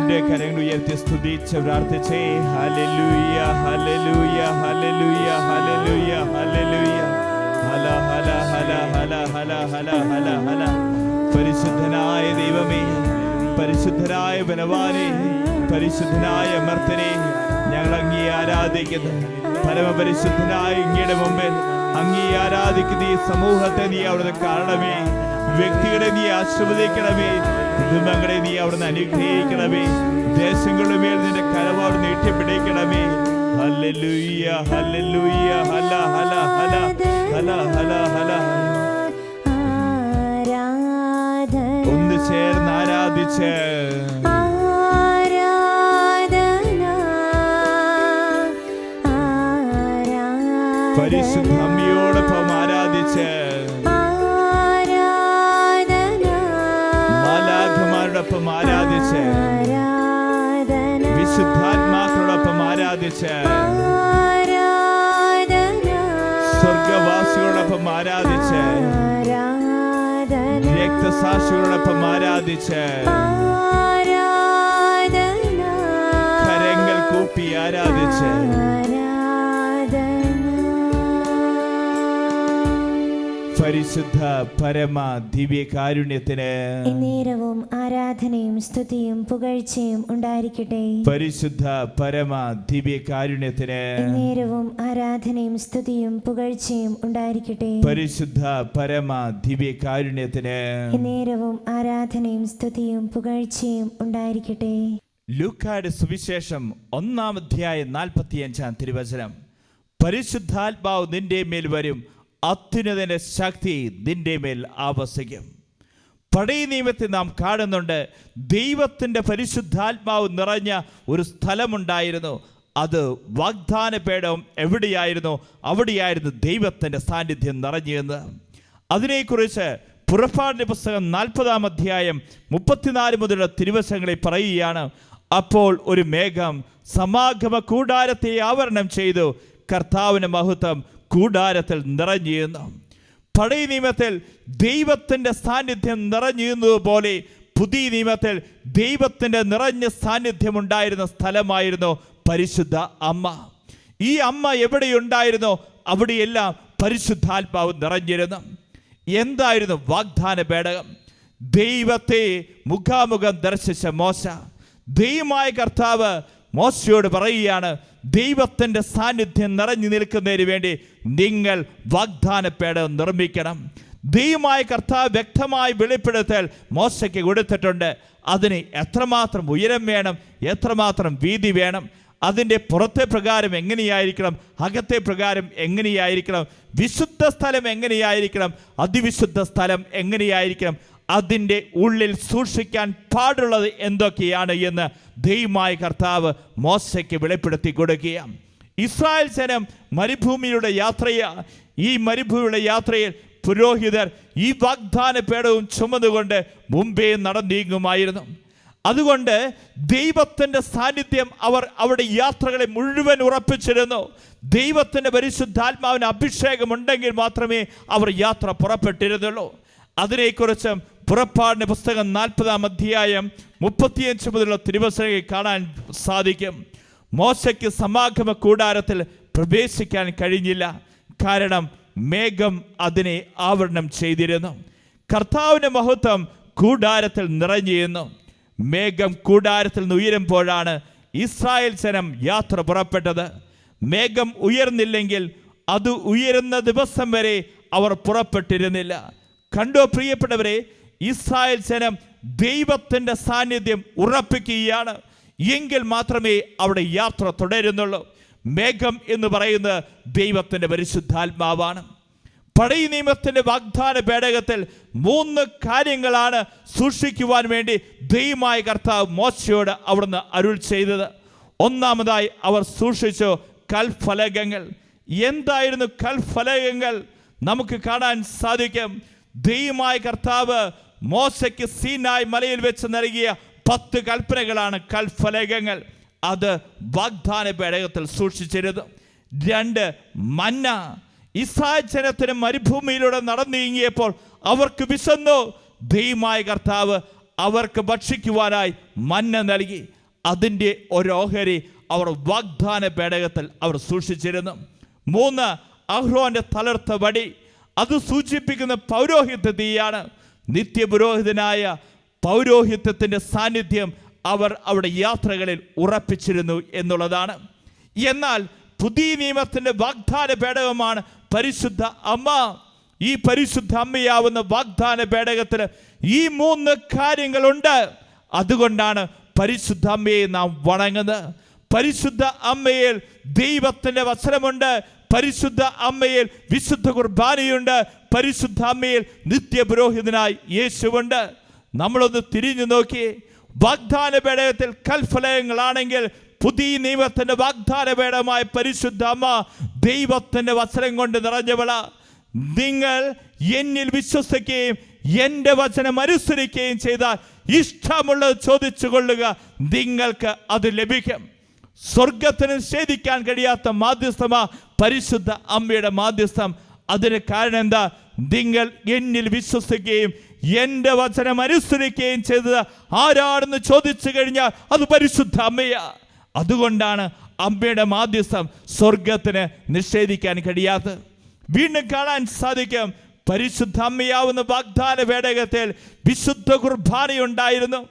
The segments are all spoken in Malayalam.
രണ്ട് കരങ്ങൾ ഉയർത്തി സ്തുതിച്ച് പ്രാർത്ഥിച്ചേ. Hallelujah hallelujah hallelujah hallelujah hallelujah ഹല ഹല ഹല ഹല ഹല ഹല ഹല ഹല. പരിശുദ്ധനായ ദൈവമേ, പരിശുദ്ധനായ ബലവാനെ, പരിശുദ്ധനായ അമർത്തനെ, ഞങ്ങൾ അങ്ങയെ ആരാധിക്കുന്നു. പരമപരിശുദ്ധനായ അങ്ങയുടെ മുമ്പിൽ അങ്ങയെ ആരാധിക്കുന്ന ഈ സമൂഹത്തെ നീ അവിടുന്ന് കാണണമേ. വ്യക്തികളെ നീ ആശീർവദിക്കണമേ. കുടുംബങ്ങളെ നീ അവിടുന്ന് അനുഗ്രഹിക്കണമേ. ദേശങ്ങളുടെ മേൽ നിന്റെ കരവാട് നീട്ടിപ്പിടിക്കണമേ. ഹല്ലേലൂയ ഹല്ലേലൂയ ഹല ഹല ഹല ഹല ഹല ഹല. ഒന്ന് ചേർന്ന് ആരാധിച്ച് പരിശുദ്ധ അമ്മയോടൊപ്പം ആരാധിച്ച് മാലാഖമാരോടൊപ്പം ആരാധിച്ച് വിശുദ്ധാത്മാക്കളോടൊപ്പം ആരാധിച്ച് സ്വർഗവാസികളോടൊപ്പം ആരാധിച്ച് രക്തസാക്ഷികളോടൊപ്പം ആരാധിച്ച് കരങ്ങൾ കൂപ്പി ആരാധിച്ച് പരിശുദ്ധ പരമ ദിവ്യ കാരുണ്യത്തിന് നേരവും ആരാധനയും സ്തുതിയും പുകഴ്ചയും ഉണ്ടായിരിക്കട്ടെ. പരിശുദ്ധ പരമ ദിവ്യ കാരുണ്യത്തിന് നേരവും ആരാധനയും സ്തുതിയും പുകഴ്ചയും ഉണ്ടായിരിക്കട്ടെ. പരിശുദ്ധ പരമ ദിവ്യ കാരുണ്യത്തിന് നേരവും ആരാധനയും സ്തുതിയും പുകഴ്ചയും ഉണ്ടായിരിക്കട്ടെ. ലൂക്കായുടെ സുവിശേഷം 1-ാം അധ്യായം 45-ാം തിരുവചനം. പരിശുദ്ധാത്മാവ് നിന്റെ മേൽ വരും, അത്യുന്നതന്റെ ശക്തി നിന്റെ മേൽ ആവസിക്കും. പഴയ നിയമത്തിൽ നാം കാണുന്നുണ്ട്, ദൈവത്തിൻ്റെ പരിശുദ്ധാത്മാവ് നിറഞ്ഞ ഒരു സ്ഥലമുണ്ടായിരുന്നു. അത് വാഗ്ദാന പേടകം എവിടെയായിരുന്നു? അവിടെയായിരുന്നു ദൈവത്തിൻ്റെ സാന്നിധ്യം നിറഞ്ഞിരുന്നത്. അതിനെക്കുറിച്ച് പുറപ്പാടിൻ്റെ പുസ്തകം 40-ാം അധ്യായം 34 മുതലുള്ള തിരുവചനങ്ങളിൽ പറയുകയാണ്. അപ്പോൾ ഒരു മേഘം സമാഗമ കൂടാരത്തെ ആവരണം ചെയ്തു, കർത്താവിൻ്റെ മഹത്വം കൂടാരത്തിൽ നിറഞ്ഞിരുന്നു. പഴയ നിയമത്തിൽ ദൈവത്തിൻ്റെ സാന്നിധ്യം നിറഞ്ഞിരുന്നതുപോലെ പുതിയ നിയമത്തിൽ ദൈവത്തിൻ്റെ നിറഞ്ഞ സാന്നിധ്യം ഉണ്ടായിരുന്ന സ്ഥലമായിരുന്നു പരിശുദ്ധ അമ്മ. ഈ അമ്മ എവിടെയുണ്ടായിരുന്നോ അവിടെയെല്ലാം പരിശുദ്ധാത്മാവ് നിറഞ്ഞിരുന്നു. എന്തായിരുന്നു വാഗ്ദാന പേടകം? ദൈവത്തെ മുഖാമുഖം ദർശിച്ച മോശ, ദൈവമായ കർത്താവ് മോശയോട് പറയുകയാണ്, ദൈവത്തിൻ്റെ സാന്നിധ്യം നിറഞ്ഞു നിൽക്കുന്നതിന് വേണ്ടി നിങ്ങൾ വാഗ്ദാന പേടകം നിർമ്മിക്കണം. ദൈവമായ കർത്താവ് വ്യക്തമായി വെളിപ്പെടുത്തൽ മോശയ്ക്ക് കൊടുത്തിട്ടുണ്ട്. അതിന് എത്രമാത്രം ഉയരം വേണം, എത്രമാത്രം വീതി വേണം, അതിൻ്റെ പുറത്തെ പ്രകാരം എങ്ങനെയായിരിക്കണം, അകത്തെ പ്രകാരം എങ്ങനെയായിരിക്കണം, വിശുദ്ധ സ്ഥലം എങ്ങനെയായിരിക്കണം, അതിവിശുദ്ധ സ്ഥലം എങ്ങനെയായിരിക്കണം, അതിൻ്റെ ഉള്ളിൽ സൂക്ഷിക്കാൻ പാടുള്ളത് എന്തൊക്കെയാണ് എന്ന് ദൈവമായ കർത്താവ് മോശയ്ക്ക് വെളിപ്പെടുത്തി കൊടുക്കുകയാണ്. ഇസ്രായേൽ ജനം മരുഭൂമിയുടെ ഈ മരുഭൂമിയുടെ യാത്രയിൽ പുരോഹിതർ ഈ വാഗ്ദാന പേടകവും ചുമന്നുകൊണ്ട് മുമ്പേ നടന്നീങ്ങുമായിരുന്നു. അതുകൊണ്ട് ദൈവത്തിൻ്റെ സാന്നിധ്യം അവർ അവിടെ യാത്രകളെ മുഴുവൻ ഉറപ്പിച്ചിരുന്നു. ദൈവത്തിൻ്റെ പരിശുദ്ധാത്മാവിന് അഭിഷേകം ഉണ്ടെങ്കിൽ മാത്രമേ അവർ യാത്ര പുറപ്പെട്ടിരുന്നുള്ളൂ. അതിനെക്കുറിച്ച് പുറപ്പാടിൻ്റെ പുസ്തകം 40-ാം അധ്യായം 35 മുതലുള്ള തിരുവചനങ്ങൾ കാണാൻ സാധിക്കും. മോശയ്ക്ക് സമാഗമ കൂടാരത്തിൽ പ്രവേശിക്കാൻ കഴിഞ്ഞില്ല. കാരണം മേഘം അതിനെ ആവരണം ചെയ്തിരുന്നു. കർത്താവിൻ്റെ മഹത്വം കൂടാരത്തിൽ നിറഞ്ഞിരുന്നു. മേഘം കൂടാരത്തിൽ നിന്ന് ഉയരുമ്പോഴാണ് ഇസ്രായേൽ ജനം യാത്ര പുറപ്പെട്ടത്. മേഘം ഉയർന്നില്ലെങ്കിൽ അത് ഉയരുന്ന ദിവസം വരെ അവർ പുറപ്പെട്ടിരുന്നില്ല. കണ്ടോ പ്രിയപ്പെട്ടവരെ, ഇസ്രായേൽ ജനം ദൈവത്തിൻ്റെ സാന്നിധ്യം ഉറപ്പിക്കുകയാണ്. എങ്കിൽ മാത്രമേ അവിടെ യാത്ര തുടരുന്നുള്ളൂ. മേഘം എന്ന് പറയുന്നത് ദൈവത്തിൻ്റെ പരിശുദ്ധാത്മാവാണ്. പഴയ നിയമത്തിൻ്റെ വാഗ്ദാന പേടകത്തിൽ 3 കാര്യങ്ങളാണ് സൂക്ഷിക്കുവാൻ വേണ്ടി ദൈവമായ കർത്താവ് മോശയോട് അവിടുന്ന് അരുൾ ചെയ്തത്. ഒന്നാമതായി അവർ സൂക്ഷിച്ചു കൽഫലകങ്ങൾ. എന്തായിരുന്നു കൽഫലകങ്ങൾ? നമുക്ക് കാണാൻ സാധിക്കും. ദൈവമായ കർത്താവ് മോശയ്ക്ക് സീനായ് മലയിൽ വെച്ച് നൽകിയ 10 കൽപ്പനകളാണ് കൽഫലകങ്ങൾ. അത് വാഗ്ദാന പേടകത്തിൽ സൂക്ഷിച്ചിരുന്നു. 2 മന്ന. ഇസ്രായേൽ ജനത്തിന് മരുഭൂമിയിലൂടെ നടന്നു നീങ്ങിയപ്പോൾ അവർക്ക് വിശന്നു. ദൈവമായ കർത്താവ് അവർക്ക് ഭക്ഷിക്കുവാനായി മന്ന നൽകി. അതിൻ്റെ ഒരോഹരി അവർ വാഗ്ദാന പേടകത്തിൽ അവർ സൂക്ഷിച്ചിരുന്നു. 3, അഹ്റോന്റെ തളർത്ത വടി. അത് സൂചിപ്പിക്കുന്ന പൗരോഹിത്യത്തെയാണ്. നിത്യപുരോഹിതനായ പൗരോഹിത്യത്തിൻ്റെ സാന്നിധ്യം അവർ അവിടെ യാത്രകളിൽ ഉറപ്പിച്ചിരുന്നു എന്നുള്ളതാണ്. എന്നാൽ പുതിയ നിയമത്തിൻ്റെ വാഗ്ദാന പേടകമാണ് പരിശുദ്ധ അമ്മ. ഈ പരിശുദ്ധ അമ്മയാവുന്ന വാഗ്ദാന പേടകത്തിൽ ഈ 3 കാര്യങ്ങളുണ്ട്. അതുകൊണ്ടാണ് പരിശുദ്ധ അമ്മയെ നാം വണങ്ങുന്നത്. പരിശുദ്ധ അമ്മയിൽ ദൈവത്തിൻ്റെ വചനമുണ്ട്. പരിശുദ്ധ അമ്മയിൽ വിശുദ്ധ കുർബാനയുണ്ട്. പരിശുദ്ധ അമ്മയിൽ നിത്യപുരോഹിതനായി യേശുവുണ്ട്. നമ്മളൊന്ന് തിരിഞ്ഞു നോക്കി. വാഗ്ദാന പേടകത്തിൽ കൽഫലങ്ങളാണെങ്കിൽ പുതിയ നിയമത്തിന്റെ വാഗ്ദാന പേടകമായ പരിശുദ്ധ അമ്മ ദൈവത്തിന്റെ വചനം കൊണ്ട് നിറഞ്ഞവള. നിങ്ങൾ എന്നിൽ വിശ്വസിക്കുകയും എൻ്റെ വചനം അനുസരിക്കുകയും ചെയ്താൽ ഇഷ്ടമുള്ളത് ചോദിച്ചു കൊള്ളുക, നിങ്ങൾക്ക് അത് ലഭിക്കും. സ്വർഗത്തിന് നിഷേധിക്കാൻ കഴിയാത്ത മാധ്യസ്ഥമാ പരിശുദ്ധ അമ്മയുടെ മാധ്യസ്ഥം. അതിന് കാരണം എന്താ? നിങ്ങൾ എന്നിൽ വിശ്വസിക്കുകയും എൻ്റെ വചനം അനുസരിക്കുകയും ചെയ്തത് ആരാണെന്ന് ചോദിച്ചു കഴിഞ്ഞാൽ അത് പരിശുദ്ധ അമ്മയാ. അതുകൊണ്ടാണ് അമ്മയുടെ മാധ്യസ്ഥം സ്വർഗത്തിന് നിഷേധിക്കാൻ കഴിയാത്തത്. വീണ്ടും കാണാൻ സാധിക്കും, പരിശുദ്ധ അമ്മയാവുന്ന വാഗ്ദാന പേടകത്തിൽ വിശുദ്ധ കുർബാനയുണ്ടായിരുന്നു.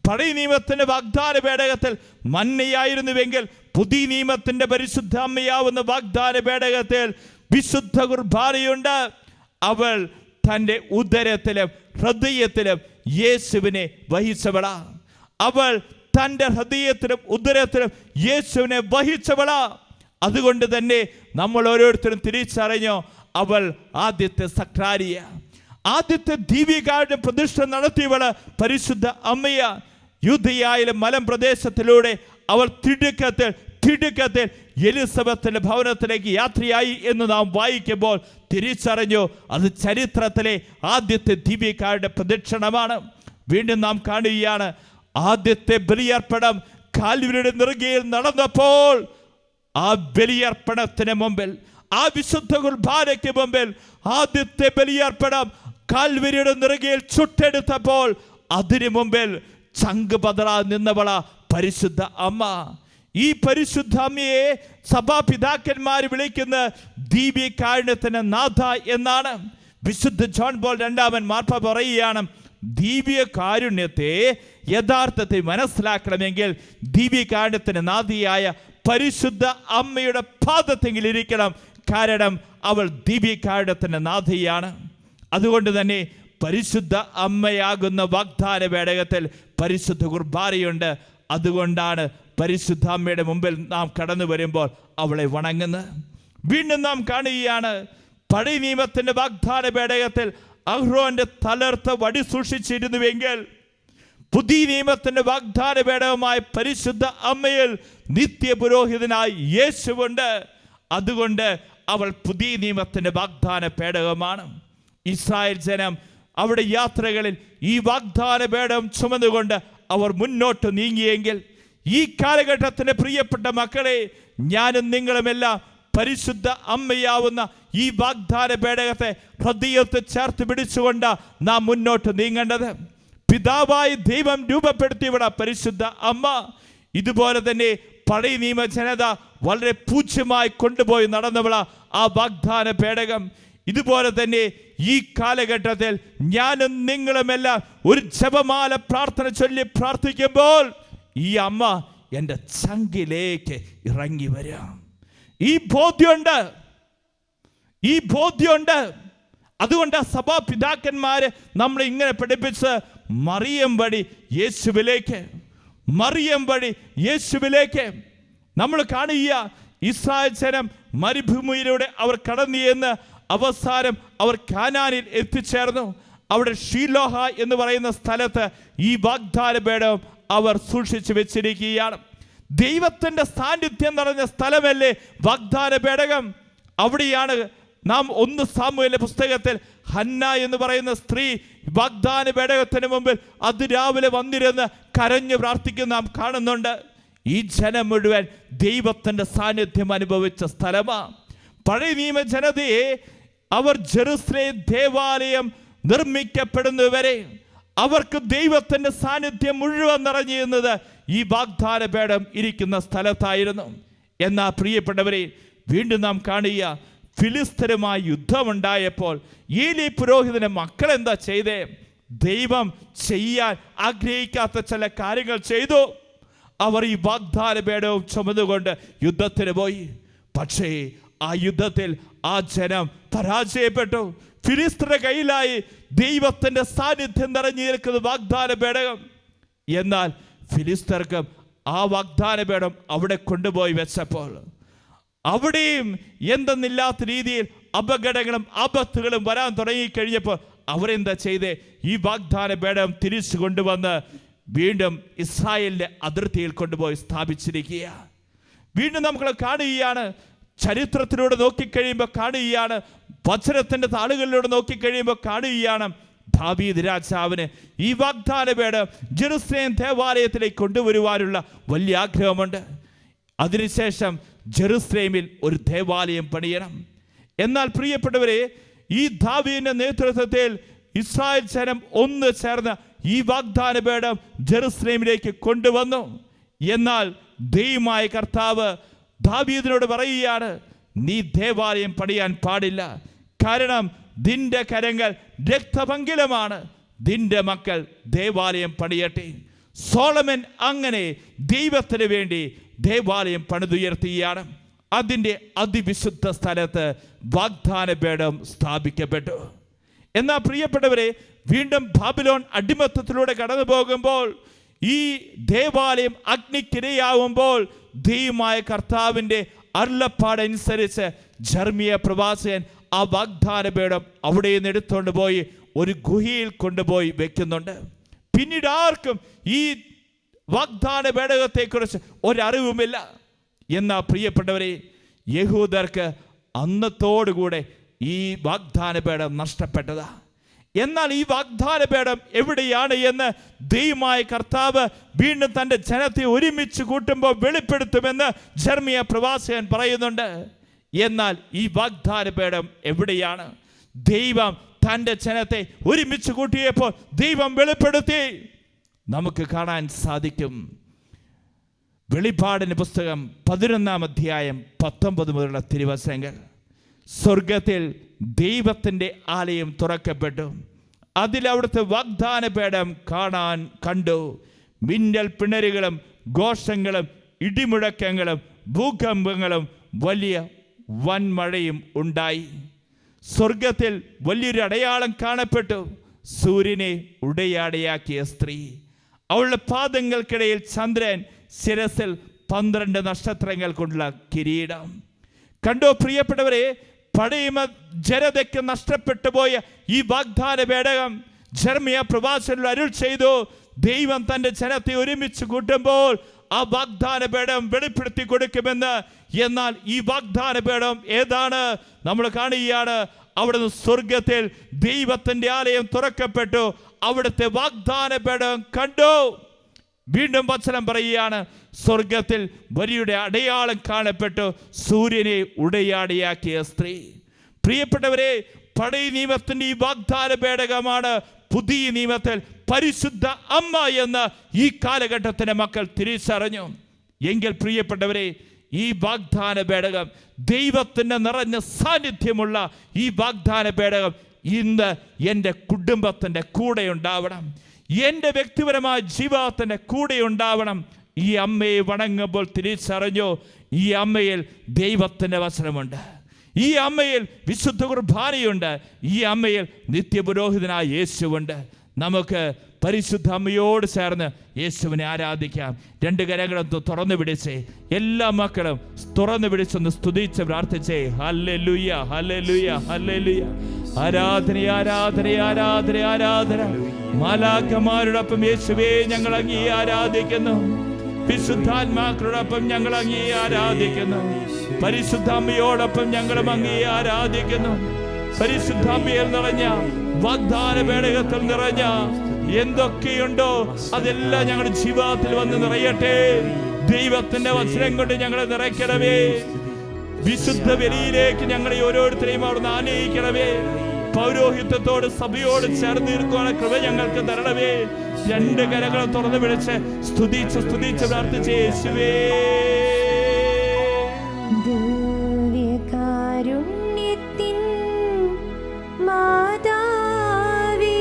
പഴയ നിയമത്തിന്റെ വാഗ്ദാന പേടകത്തിൽ മന്നയായിരുന്നുവെങ്കിൽ പുതിയ നിയമത്തിന്റെ പരിശുദ്ധ അമ്മയാവുന്ന വാഗ്ദാന പേടകത്തിൽ വിശുദ്ധ കുർബാനയുണ്ട്. അവൾ തൻ്റെ ഉദരത്തിലും ഹൃദയത്തിലും യേശുവിനെ വഹിച്ചവളാ. അവൾ തൻ്റെ ഹൃദയത്തിലും ഉദരത്തിലും യേശുവിനെ വഹിച്ചവളാ. അതുകൊണ്ട് തന്നെ നമ്മൾ ഓരോരുത്തരും തിരിച്ചറിഞ്ഞോ, അവൾ ആദ്യത്തെ സക്രാരിയ, ആദ്യത്തെ ദീപികാരുടെ പ്രതിഷ്ഠ നടത്തിയവള് പരിശുദ്ധ അമ്മയ. യൂദയായിലെ മലമ്പ്രദേശത്തിലൂടെ അവൾ തിടുക്കത്തിൽ എലിസബത്തിന്റെ ഭവനത്തിലേക്ക് യാത്രയായി എന്ന് നാം വായിക്കുമ്പോൾ തിരിച്ചറിഞ്ഞു, അത് ചരിത്രത്തിലെ ആദ്യത്തെ ദീപികാരുടെ പ്രദക്ഷിണമാണ്. വീണ്ടും നാം കാണുകയാണ്, ആദ്യത്തെ ബലിയർപ്പണം കാൽവരിയുടെ നെറുകയിൽ നടന്നപ്പോൾ ആ ബലിയർപ്പണത്തിന് മുമ്പിൽ, ആ വിശുദ്ധ കുർബാനയ്ക്ക് മുമ്പിൽ ആദ്യത്തെ ബലിയർപ്പണം കാൽവരിയുടെ നെറുകയിൽ ചുട്ടെടുത്തപ്പോൾ അതിനു മുമ്പിൽ ചങ്ക് പതറാ നിന്നവള പരിശുദ്ധ അമ്മ. ഈ പരിശുദ്ധ അമ്മയെ സഭാപിതാക്കന്മാർ വിളിക്കുന്ന ദീപികാരുണ്യത്തിന് നാഥ എന്നാണ്. വിശുദ്ധ ജോൺ പോൾ രണ്ടാമൻ മാർപ്പാപ്പ പറയുകയാണ്, ദീപികാരുണ്യത്തെ യഥാർത്ഥത്തിൽ മനസ്സിലാക്കണമെങ്കിൽ ദീപികാരുണ്യത്തിന് നാഥിയായ പരിശുദ്ധ അമ്മയുടെ പാദത്തെങ്കിൽ ഇരിക്കണം. കാരണം അവൾ ദീപികാരുണ്യത്തിന് നാഥിയാണ്. അതുകൊണ്ട് തന്നെ പരിശുദ്ധ അമ്മയാകുന്ന വാഗ്ദാന പേടകത്തിൽ പരിശുദ്ധ കുർബാനയുണ്ട്. അതുകൊണ്ടാണ് പരിശുദ്ധ അമ്മയുടെ മുമ്പിൽ നാം കടന്നു വരുമ്പോൾ അവളെ വണങ്ങുന്നത്. വീണ്ടും നാം കാണുകയാണ്, പഴയ നിയമത്തിന്റെ വാഗ്ദാന പേടകത്തിൽ അഹ്റോന്റെ തളർത്ത വടി സൂക്ഷിച്ചിരുന്നുവെങ്കിൽ പുതിയ നിയമത്തിന്റെ വാഗ്ദാന പേടകമായ പരിശുദ്ധ അമ്മയിൽ നിത്യപുരോഹിതനായി യേശുവുണ്ട്. അതുകൊണ്ട് അവൾ പുതിയ നിയമത്തിന്റെ വാഗ്ദാന പേടകമാണ്. ഇസ്രായേൽ ജനം അവിടെ യാത്രകളിൽ ഈ വാഗ്ദാന പേടകം ചുമന്നുകൊണ്ട് അവർ മുന്നോട്ട് നീങ്ങിയെങ്കിൽ ഈ കാലഘട്ടത്തിന്റെ പ്രിയപ്പെട്ട മക്കളെ, ഞാനും നിങ്ങളുമെല്ലാം പരിശുദ്ധ അമ്മയാവുന്ന ഈ വാഗ്ദാന പേടകത്തെ ഹൃദയത്തെ ചേർത്ത് പിടിച്ചുകൊണ്ട് നാം മുന്നോട്ട് നീങ്ങേണ്ടത്. പിതാവായി ദൈവം രൂപപ്പെടുത്തിയവിടെ പരിശുദ്ധ അമ്മ. ഇതുപോലെ തന്നെ പഴയ നിയമ ജനത വളരെ പൂജ്യമായി കൊണ്ടുപോയി നടന്നവള ആ വാഗ്ദാന പേടകം. ഇതുപോലെ തന്നെ ഈ കാലഘട്ടത്തിൽ ഞാനും നിങ്ങളുമെല്ലാം ഒരു ജപമാല പ്രാർത്ഥന ചൊല്ലി പ്രാർത്ഥിക്കുമ്പോൾ ഈ അമ്മ എൻ്റെ ചങ്കിലേക്ക് ഇറങ്ങി വരാം. ഈ ബോധ്യമുണ്ട്. അതുകൊണ്ട് സഭാപിതാക്കന്മാര് നമ്മളെ ഇങ്ങനെ പഠിപ്പിച്ച് മറിയം വഴി യേശുവിലേക്ക് നമ്മൾ കാണുക. ഇസ്രായേൽ ജനം മരുഭൂമിയിലൂടെ അവർ കടന്നു എന്ന് അവസാനം അവർ കാനാനിൽ എത്തിച്ചേർന്നു. അവിടെ ഷീലോഹ എന്ന് പറയുന്ന സ്ഥലത്ത് ഈ വാഗ്ദാന പേടകം അവർ സൂക്ഷിച്ചു വെച്ചിരിക്കുകയാണ്. ദൈവത്തിൻ്റെ സാന്നിധ്യം നിറഞ്ഞ സ്ഥലമല്ലേ വാഗ്ദാന പേടകം. അവിടെയാണ് നാം 1 സാമുവേലിന്റെ പുസ്തകത്തിൽ ഹന്ന എന്ന് പറയുന്ന സ്ത്രീ വാഗ്ദാന പേടകത്തിന് മുമ്പിൽ അതിരാവിലെ വന്നിരുന്ന് കരഞ്ഞു പ്രാർത്ഥിക്കുന്ന നാം കാണുന്നുണ്ട്. ഈ ജനം മുഴുവൻ ദൈവത്തിൻ്റെ സാന്നിധ്യം അനുഭവിച്ച സ്ഥലമാണ്. പഴയ നിയമ ജനതയെ അവർ ജെറുസലേം ദേവാലയം നിർമ്മിക്കപ്പെടുന്നവരെ അവർക്ക് ദൈവത്തിൻ്റെ സാന്നിധ്യം മുഴുവൻ നിറഞ്ഞിരുന്നത് ഈ വാഗ്ദാന പേടം ഇരിക്കുന്ന സ്ഥലത്തായിരുന്നു. എന്നാൽ പ്രിയപ്പെട്ടവരെ, വീണ്ടും നാം കാണുക, ഫിലിസ്തരുമായി യുദ്ധമുണ്ടായപ്പോൾ ഏലി പുരോഹിതന്റെ മക്കൾ എന്താ ചെയ്തേ? ദൈവം ചെയ്യാൻ ആഗ്രഹിക്കാത്ത ചില കാര്യങ്ങൾ ചെയ്തു. അവർ ഈ വാഗ്ദാന പേടവും ചുമന്നുകൊണ്ട് യുദ്ധത്തിന് പോയി. പക്ഷേ ആ യുദ്ധത്തിൽ ആ ജനം പരാജയപ്പെട്ടു. ഫിലിസ്തരുടെ കയ്യിലായി ദൈവത്തിന്റെ സാന്നിധ്യം നിറഞ്ഞു നിൽക്കുന്ന വാഗ്ദാന പേടകം. എന്നാൽ ഫിലിസ്തർക്കും ആ വാഗ്ദാന പേടം അവിടെ കൊണ്ടുപോയി വെച്ചപ്പോൾ അവിടെയും എന്തെന്നില്ലാത്ത രീതിയിൽ അപകടങ്ങളും ആപത്തുകളും വരാൻ തുടങ്ങിക്കഴിഞ്ഞപ്പോൾ അവരെന്താ ചെയ്തേ? ഈ വാഗ്ദാന പേടം തിരിച്ചു കൊണ്ടുവന്ന് വീണ്ടും ഇസ്രായേലിന്റെ അതിർത്തിയിൽ കൊണ്ടുപോയി സ്ഥാപിച്ചിരിക്കുക. വീണ്ടും നമ്മൾ കാണുകയാണ്, ചരിത്രത്തിലൂടെ നോക്കിക്കഴിയുമ്പോൾ കാണുകയാണ്, വചനത്തിന്റെ താളുകളിലൂടെ നോക്കിക്കഴിയുമ്പോൾ കാണുകയാണ്, ദാവീദ് രാജാവിന് ഈ വാഗ്ദാന പേടം ജെറുസലേം ദേവാലയത്തിലേക്ക് കൊണ്ടുവരുവാനുള്ള വലിയ ആഗ്രഹമുണ്ട്. അതിനുശേഷം ജെറുസലേമിൽ ഒരു ദേവാലയം പണിയണം. എന്നാൽ പ്രിയപ്പെട്ടവരെ, ഈ ദാവീദിന്റെ നേതൃത്വത്തിൽ ഇസ്രായേൽ ജനം ഒന്ന് ചേർന്ന് ഈ വാഗ്ദാന പേടം ജെറുസലേമിലേക്ക് കൊണ്ടുവന്നു. എന്നാൽ ദൈവമായ കർത്താവ് ദാവീദിനോട് പറയുകയാണ്, നീ ദേവാലയം പണിയാൻ പാടില്ല. കാരണം നിന്റെ കരങ്ങൾ രക്തപങ്കിലമാണ്. നിന്റെ മക്കൾ ദേവാലയം പണിയട്ടെ. സോളമൻ അങ്ങനെ ദൈവത്തിന് വേണ്ടി ദേവാലയം പണിതുയർത്തുകയാണ്. അതിൻ്റെ അതിവിശുദ്ധ സ്ഥലത്ത് വാഗ്ദാന പേടം സ്ഥാപിക്കപ്പെട്ടു. എന്നാൽ പ്രിയപ്പെട്ടവരെ, വീണ്ടും ബാബിലോൺ അടിമത്തത്തിലൂടെ കടന്നു പോകുമ്പോൾ ഈ ദേവാലയം അഗ്നിക്കിരയാവുമ്പോൾ ദൈവമായ കർത്താവിൻ്റെ അരുളപ്പാടനുസരിച്ച് ജെറമ്യ പ്രവാചകൻ ആ വാഗ്ദാന പേടം അവിടെ നിന്ന് എടുത്തുകൊണ്ട് പോയി ഒരു ഗുഹയിൽ കൊണ്ടുപോയി വെക്കുന്നുണ്ട്. പിന്നീട് ആർക്കും ഈ വാഗ്ദാന പേടകത്തെക്കുറിച്ച് ഒരറിവുമില്ല. എന്നാൽ പ്രിയപ്പെട്ടവരെ, യഹൂദർക്ക് അന്നത്തോടുകൂടെ ഈ വാഗ്ദാന പേടം നഷ്ടപ്പെട്ടതാ. എന്നാൽ ഈ വാഗ്ദാന പേടം എവിടെയാണ് എന്ന് ദൈവമായ കർത്താവ് വീണ്ടും തൻ്റെ ജനത്തെ ഒരുമിച്ച് കൂട്ടുമ്പോൾ വെളിപ്പെടുത്തുമെന്ന് ജെറമ്യ പ്രവാചകൻ പറയുന്നുണ്ട്. എന്നാൽ ഈ വാഗ്ദാന പേടം എവിടെയാണ്? ദൈവം തൻ്റെ ജനത്തെ ഒരുമിച്ച് കൂട്ടിയപ്പോൾ ദൈവം വെളിപ്പെടുത്തി. നമുക്ക് കാണാൻ സാധിക്കും, വെളിപ്പാടിൻ്റെ പുസ്തകം 11-ാം അധ്യായം 19 മുതലുള്ള തിരുവചനങ്ങൾ. സ്വർഗത്തിൽ ദൈവത്തിൻ്റെ ആലയം തുറക്കപ്പെട്ടു. അതിലവിടുത്തെ വാഗ്ദാന പേടം കണ്ടു. മിന്നൽ പിണരുകളും ഘോഷങ്ങളും ഇടിമുഴക്കങ്ങളും ഭൂകമ്പങ്ങളും വലിയ വൻമഴയും ഉണ്ടായി. സ്വർഗത്തിൽ വലിയൊരു അടയാളം കാണപ്പെട്ടു. സൂര്യനെ ഉടയാടയാക്കിയ സ്ത്രീ, അവളുടെ പാദങ്ങൾക്കിടയിൽ ചന്ദ്രൻ, ശിരസിൽ 12 നക്ഷത്രങ്ങൾ കൊണ്ടുള്ള കിരീടം. കണ്ടോ പ്രിയപ്പെട്ടവരെ, പഴയ ജനതയ്ക്ക് നഷ്ടപ്പെട്ടു പോയ ഈ വാഗ്ദാന പേടകം ജെറമ്യ പ്രവാചകൻ അരുൾ ചെയ്തു. ദൈവം തൻ്റെ ജനത്തെ ഒരുമിച്ച് കൂട്ടുമ്പോൾ ആ വാഗ്ദാന പേടം വെളിപ്പെടുത്തി കൊടുക്കുമെന്ന്. എന്നാൽ ഈ വാഗ്ദാന പേടം ഏതാണ്? നമ്മൾ കാണുകയാണ്, അവിടുന്ന് സ്വർഗത്തിൽ ദൈവത്തിൻ്റെ ആലയം തുറക്കപ്പെട്ടു. അവിടുത്തെ വാഗ്ദാന പേടം കണ്ടു. വീണ്ടും വചനം പറയുകയാണ്, സ്വർഗത്തിൽ വലിയുടെ അടയാളം കാണപ്പെട്ടു. സൂര്യനെ ഉടയാടയാക്കിയ സ്ത്രീ. പ്രിയപ്പെട്ടവരെ, പഴയ നിയമത്തിൻ്റെ ഈ വാഗ്ദാന പേടകമാണ് പുതിയ നിയമത്തിൽ പരിശുദ്ധ അമ്മ എന്ന് ഈ കാലഘട്ടത്തിൻ്റെ മക്കൾ തിരിച്ചറിഞ്ഞു. എങ്കിൽ പ്രിയപ്പെട്ടവരെ, ഈ വാഗ്ദാന പേടകം, ദൈവത്തിൻ്റെ നിറഞ്ഞ സാന്നിധ്യമുള്ള ഈ വാഗ്ദാന പേടകം ഇന്ന് എൻ്റെ കുടുംബത്തിൻ്റെ കൂടെ ഉണ്ടാവണം. എൻ്റെ വ്യക്തിപരമായ ജീവിതത്തിൻ്റെ കൂടെ ഉണ്ടാവണം. ഈ അമ്മയെ വണങ്ങുമ്പോൾ തിരിച്ചറിഞ്ഞു, ഈ അമ്മയിൽ ദൈവത്തിൻ്റെ വചനമുണ്ട്. ഈ അമ്മയിൽ വിശുദ്ധ കുർബാനയുണ്ട്. ഈ അമ്മയിൽ നിത്യപുരോഹിതനായ യേശുവുണ്ട്. നമുക്ക് പരിശുദ്ധ അമ്മയോട് ചേർന്ന് യേശുവിനെ ആരാധിക്കാം. 2 കരങ്ങളും തുറന്നു പിടിച്ചേ. എല്ലാ മക്കളും തുറന്നു പിടിച്ചൊന്ന് സ്തുതിച്ച് പ്രാർത്ഥിച്ചേ. Hallelujah, hallelujah, hallelujah. ആരാധന, ആരാധന, ആരാധന, ആരാധന. മാലാഖമാരോടൊപ്പം യേശുവേ ഞങ്ങൾ അങ്ങേ ആരാധിക്കുന്നു. വിശുദ്ധാത്മാക്കളോടൊപ്പം ഞങ്ങൾ അങ്ങേ ആരാധിക്കുന്നു. പരിശുദ്ധ അമ്മയോടൊപ്പം ഞങ്ങളും അങ്ങേ ആരാധിക്കുന്നു. പരിശുദ്ധ അമ്മയിൽ നിറഞ്ഞ വാഗ്ദാന പേടകത്തിൽ നിറഞ്ഞ എന്തൊക്കെയുണ്ടോ അതെല്ലാം ഞങ്ങളുടെ ജീവിതത്തിൽ വന്ന് നിറയട്ടെ. ദൈവത്തിന്റെ വചനം കൊണ്ട് ഞങ്ങളെ നിറയ്ക്കണമേ. വിശുദ്ധ ബലിയിലേക്ക് ഞങ്ങളെ ഓരോരുത്തരെയും അവിടുന്ന് ആനയിക്കണമേ. പൗരോഹിത്യത്തോട് സഭയോട് ചേർന്ന് നിൽക്കുവാനുള്ള കൃപ ഞങ്ങൾക്ക് തരണമേ. രണ്ട് കരങ്ങളും തുറന്നു വിളിച്ച് സ്തുതിച്ച് പ്രാർത്ഥിച്ച് യേശുവേ. ദിവ്യകാരുണ്യത്തിൻ മാതാവേ,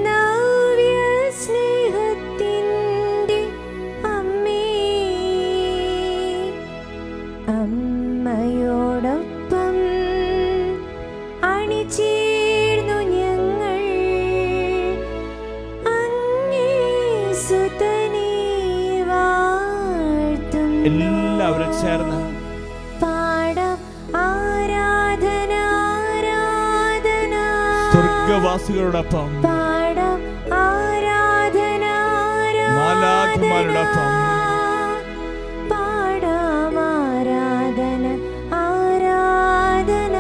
നവ്യ സ്നേഹത്തിൻ്റെ അമ്മേ, അമ്മയോടൊപ്പം അണിചേർന്നു ഞങ്ങൾ അങ്ങേ സുതനെ വാഴ്ത്തുന്നു. എല്ലാവരും ചേർന്ന് പാടാം ആരാധന ആരാധന, സ്വർഗവാസികളോടൊപ്പം പാടാം ആരാധന മാലാഖമാരോടൊപ്പം പാടാം ആരാധന ആരാധന.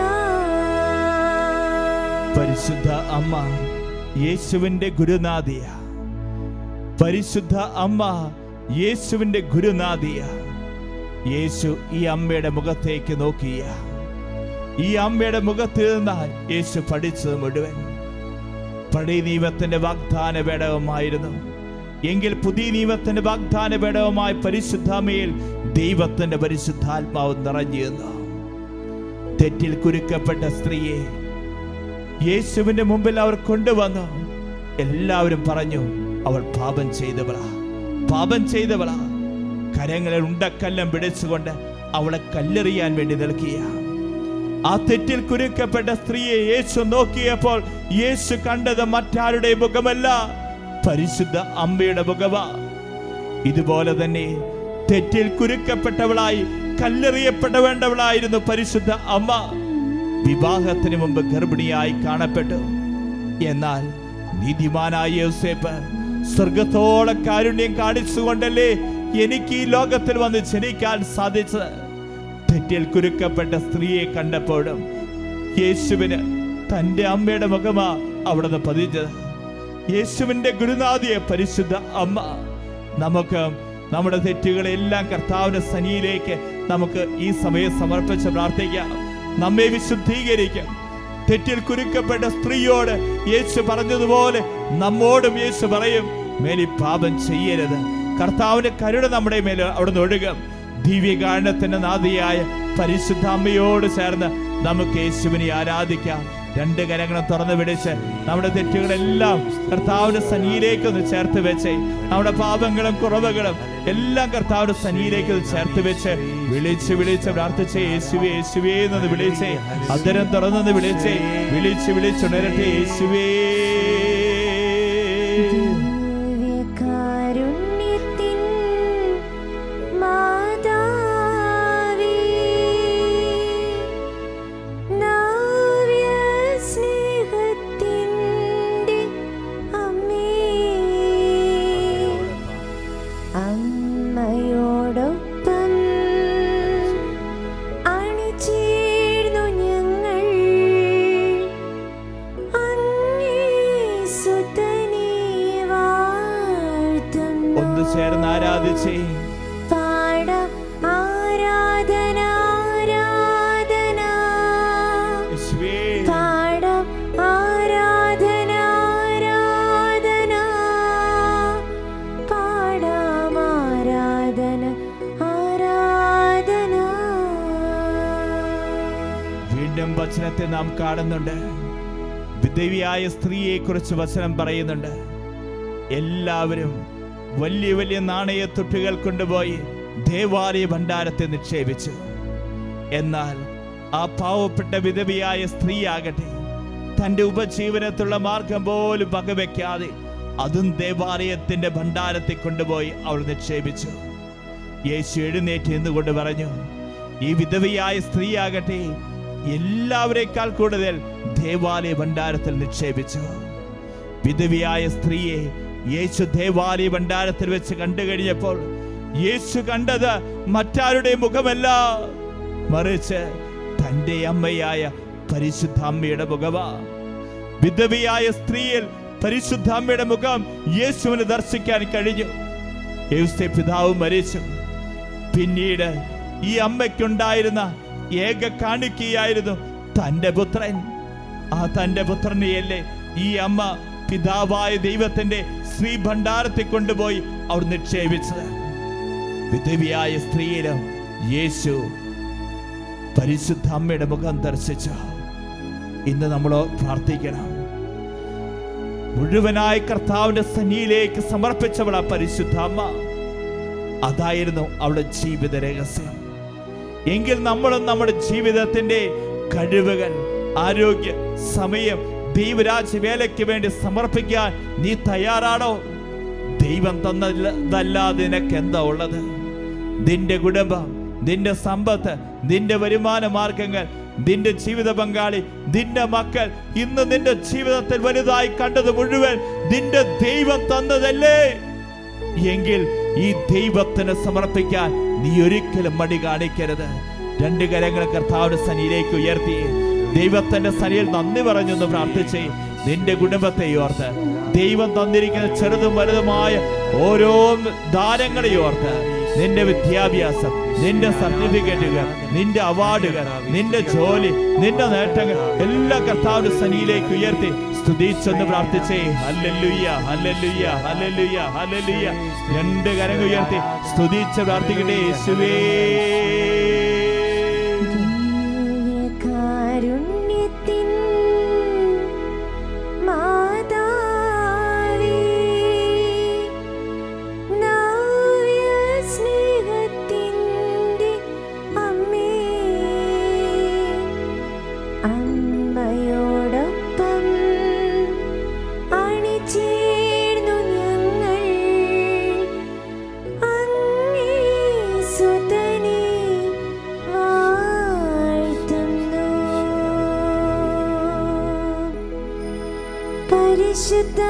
പരിശുദ്ധ അമ്മ യേശുവിന്റെ ഗുരുനാഥിയ, പരിശുദ്ധ അമ്മ യേശുവിന്റെ ഗുരുനാഥിയ. യേശു ഈ അമ്മയുടെ മുഖത്തേക്ക് നോക്കിയ, ഈ അമ്മയുടെ മുഖത്ത് നിന്ന് യേശു പഠിച്ചത് മുഴുവൻ പഴയ നിയമത്തിന്റെ വാഗ്ദാന പേടകമായിരുന്നു. എങ്കിൽ പുതിയ നിയമത്തിന്റെ വാഗ്ദാന പേടകമായി പരിശുദ്ധാമ്മയിൽ ദൈവത്തിന്റെ പരിശുദ്ധാത്മാവ് നിറഞ്ഞു നിന്നു. തെറ്റിൽ കുരുക്കപ്പെട്ട സ്ത്രീയെ യേശുവിന്റെ മുമ്പിൽ അവർ കൊണ്ടുവന്നു. എല്ലാവരും പറഞ്ഞു, അവൾ പാപം ചെയ്തവളാ, പാപം ചെയ്തവളാ. കരങ്ങളിൽ ഉണ്ടക്കല്ലം പിടിച്ചുകൊണ്ട് അവളെ കല്ലെറിയാൻ വേണ്ടി നിൽക്കിയ ആ തെറ്റിൽ കുരുക്കപ്പെട്ട സ്ത്രീയെ യേശു നോക്കിയപ്പോൾ യേശു കണ്ടത് മറ്റാരുടെ മുഖമല്ല, പരിശുദ്ധ അമ്മയുടെ മുഖമാ. ഇതുപോലെ തന്നെ തെറ്റിൽ കുരുക്കപ്പെട്ടവളായി കല്ലെറിയപ്പെടേണ്ടവളായിരുന്നു പരിശുദ്ധ അമ്മ. വിവാഹത്തിന് മുമ്പ് ഗർഭിണിയായി കാണപ്പെട്ടു. എന്നാൽ നീതിമാനായ യോസേപ്പ് സ്വർഗത്തോളം കാരുണ്യം കാണിച്ചുകൊണ്ടല്ലേ എനിക്ക് ഈ ലോകത്തിൽ വന്ന് ജനിക്കാൻ സാധിച്ചത്. തെറ്റിൽ കുരുക്കപ്പെട്ട സ്ത്രീയെ കണ്ടപ്പോഴും യേശുവിന് തൻ്റെ അമ്മയുടെ മുഖമാ അവിടുന്ന് പതിഞ്ഞത്. യേശുവിൻ്റെ ഗുരുനാഥിയെ പരിശുദ്ധ അമ്മ. നമുക്ക് നമ്മുടെ തെറ്റുകളെല്ലാം കർത്താവിന്റെ സന്നിധിയിലേക്ക് നമുക്ക് ഈ സമയം സമർപ്പിച്ച് പ്രാർത്ഥിക്കാം. നമ്മെ വിശുദ്ധീകരിക്കാം. തെറ്റിൽ കുരുക്കപ്പെട്ട സ്ത്രീയോട് യേശു പറഞ്ഞതുപോലെ നമ്മോടും യേശു പറയും, മേലി പാപം ചെയ്യരുത്. കർത്താവിന്റെ കരുണ നമ്മുടെ മേൽ അവിടുന്ന് ഒഴുകും. ദിവ്യകാരുണ്യത്തിന്റെ നാഥിയായ പരിശുദ്ധ അമ്മയോട് ചേർന്ന് നമുക്ക് യേശുവിനെ ആരാധിക്കാം. രണ്ട് കരങ്ങളും തുറന്നു പിടിച്ച് നമ്മുടെ തെറ്റുകളെല്ലാം കർത്താവിന്റെ സന്നിധിയിലേക്ക് ഒന്ന് ചേർത്ത് വെച്ച്, നമ്മുടെ പാപങ്ങളും കുറവുകളും എല്ലാം കർത്താവിന്റെ സന്നിധിയിലേക്ക് ഒന്ന് ചേർത്ത് വെച്ച് വിളിച്ച് പ്രാർത്ഥിച്ച് യേശുവേ യേശുവേ എന്ന് വിളിച്ച്, അധരം തുറന്നു വിളിച്ച് വിളിച്ചുണരട്ടെ യേശുവേ. അമ്മയോടൊപ്പം അണിചേർന്നു ഞങ്ങൾ അങ്ങേ സുതനെ വാഴ്ത്തുന്നു. ഒന്ന് ചേർന്ന് ആരാധിച്ചേ. പാടാം ആരാധന ആരാധന, പാടാം ആരാധന ആരാധന, പാടാം ആരാധന ആരാധന. വീണ്ടും വചനത്തെ നാം കാണുന്നുണ്ട്. വിധവയായ സ്ത്രീയെ കുറിച്ച് വചനം പറയുന്നുണ്ട്. എല്ലാവരും വലിയ വലിയ നാണയത്തൊട്ടുകൾ കൊണ്ടുപോയി ദേവാലയ ഭണ്ഡാരത്തെ നിക്ഷേപിച്ചു. എന്നാൽ ആ പാവപ്പെട്ട വിധവയായ സ്ത്രീയാകട്ടെ തൻ്റെ ഉപജീവനത്തിലുള്ള മാർഗം പോലും വകവെക്കാതെ അതും ദേവാലയത്തിന്റെ ഭണ്ഡാരത്തെ കൊണ്ടുപോയി അവൾ നിക്ഷേപിച്ചു. യേശു എഴുന്നേറ്റ് എന്നുകൊണ്ട് പറഞ്ഞു, ഈ വിധവയായ സ്ത്രീയാകട്ടെ എല്ലാവരെക്കാൾ കൂടുതൽ ദേവാലയ ഭണ്ഡാരത്തിൽ നിക്ഷേപിച്ചു. വിധവയായ സ്ത്രീയെ യേശു ദേവാലയ ഭണ്ഡാരത്തിൽ വെച്ച് കണ്ടു കഴിഞ്ഞപ്പോൾ യേശു കണ്ടത് മറ്റാരുടെ മുഖമല്ല, മറിച്ച് തൻ്റെ അമ്മയായ പരിശുദ്ധ അമ്മയുടെ മുഖമാ. വിധവയായ സ്ത്രീയിൽ പരിശുദ്ധ അമ്മയുടെ മുഖം യേശുവിന് ദർശിക്കാൻ കഴിഞ്ഞു. യേശുവിന്റെ പിതാവ് മരിച്ചു. പിന്നീട് ഈ അമ്മയ്ക്കുണ്ടായിരുന്ന ഏക കാണിക്കയായിരുന്നു തൻ്റെ പുത്രൻ. ആ തൻ്റെ പുത്രനെയല്ലേ ഈ അമ്മ പിതാവായ ദൈവത്തിന്റെ ശ്രീഭണ്ഡാരത്തിൽ കൊണ്ടുപോയി അവർ നിക്ഷേപിച്ചത്. വിധവയായ സ്ത്രീയിലും യേശു പരിശുദ്ധ അമ്മയുടെ മുഖം ദർശിച്ചു. ഇന്ന് നമ്മൾ പ്രാർത്ഥിക്കണം. മുഴുവനായി കർത്താവിന്റെ സന്നിധിയിലേക്ക് സമർപ്പിച്ചവൾ ആ പരിശുദ്ധ അമ്മ. അതായിരുന്നു അവളുടെ ജീവിത രഹസ്യം. എങ്കിൽ നമ്മളും നമ്മുടെ ജീവിതത്തിന്റെ കഴിവുകൾ, ആരോഗ്യ, സമയം ദൈവരാജ്യ വേലയ്ക്ക് വേണ്ടി സമർപ്പിക്കാൻ നീ തയ്യാറാണോ? ദൈവം തന്നതല്ലാതെ നിനക്ക് എന്താ ഉള്ളത്? നിന്റെ കുടുംബം, നിന്റെ സമ്പത്ത്, നിന്റെ വരുമാന മാർഗങ്ങൾ, നിന്റെ ജീവിത പങ്കാളി, നിന്റെ മക്കൾ, ഇന്ന് നിന്റെ ജീവിതത്തിൽ വലുതായി കണ്ടത് മുഴുവൻ നിന്റെ ദൈവം തന്നതല്ലേ? എങ്കിൽ ഈ ദൈവത്തിന് സമർപ്പിക്കാൻ നീ ഒരിക്കലും മടി കാണിക്കരുത്. രണ്ട് കരങ്ങൾ കർത്താവിന്റെ സന്നിധിയിലേക്ക് ഉയർത്തി ദൈവത്തിന്റെ സന്നിധിയിൽ നന്ദി പറഞ്ഞൊന്ന് പ്രാർത്ഥിച്ചേ. നിന്റെ കുടുംബത്തെ ഓർത്ത്, ദൈവം തന്നിരിക്കുന്ന ചെറുതും വലുതുമായ ഓരോ ദാനങ്ങളെ ഓർത്ത്, നിന്റെ വിദ്യാഭ്യാസം, നിന്റെ സർട്ടിഫിക്കറ്റുകൾ, നിന്റെ അവാർഡുകൾ, നിന്റെ ജോലി, നിന്റെ നേട്ടങ്ങൾ എല്ലാ കർത്താവിന്റെ സന്നിധിയിലേക്ക് ഉയർത്തി സ്തുതിച്ചൊന്ന് പ്രാർത്ഥിച്ചേ. Hallelujah, hallelujah, hallelujah, hallelujah. രണ്ട് കരങ്ങൾ ഉയർത്തി സ്തുതിച്ച് പ്രാർത്ഥിക്കട്ടെ. യേശുവേ, കാരുണ്യത്തിൻ മാതാവേ, നവ്യ സ്നേഹത്തിൻ്റെ അമ്മേ, അമ്മയോടൊപ്പം അണിചേർന്നു ഞങ്ങൾ അങ്ങേ സുതനെ പരിശുദ്ധ